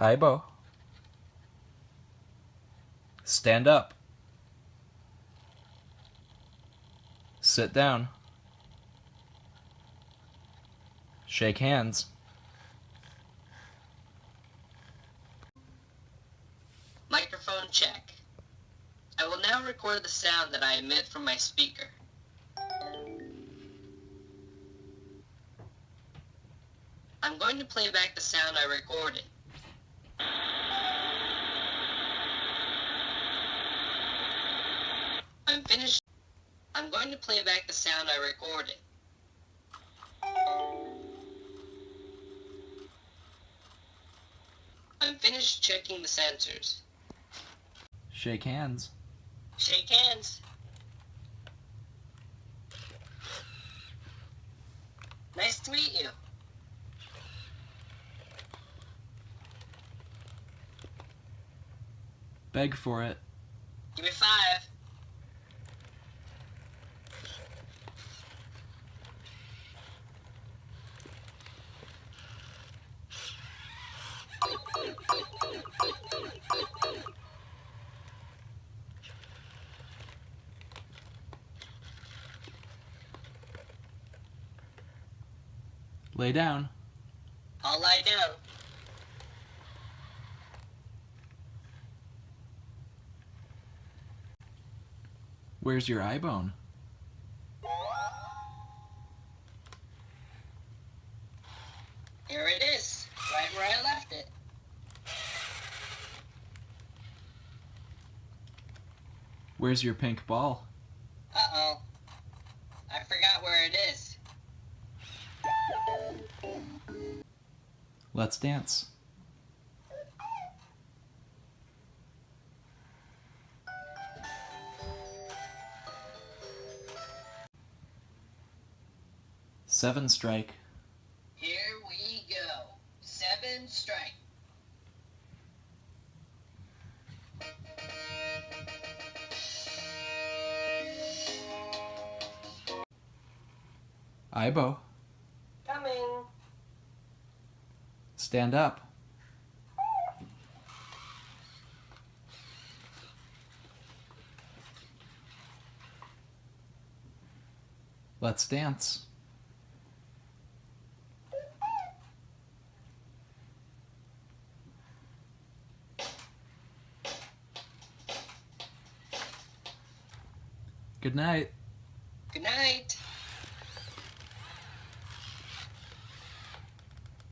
Aibo. Stand up. Sit down. Shake hands. Microphone check. I will now record the sound that I emit from my speaker. I'm going to play back the sound I recorded. I'm going to play back the sound I recorded. I'm finished checking the sensors. Shake hands. Shake hands. Nice to meet you. Beg for it. Give me 5. Lay down. I'll lie down. Where's your eye bone? Here it is, right where I left it. Where's your pink ball? Uh-oh. I forgot where it is. Let's dance. Seven strike. Here we go. 7 strike. Aibo. Coming. Stand up. Let's dance. Good night. Good night.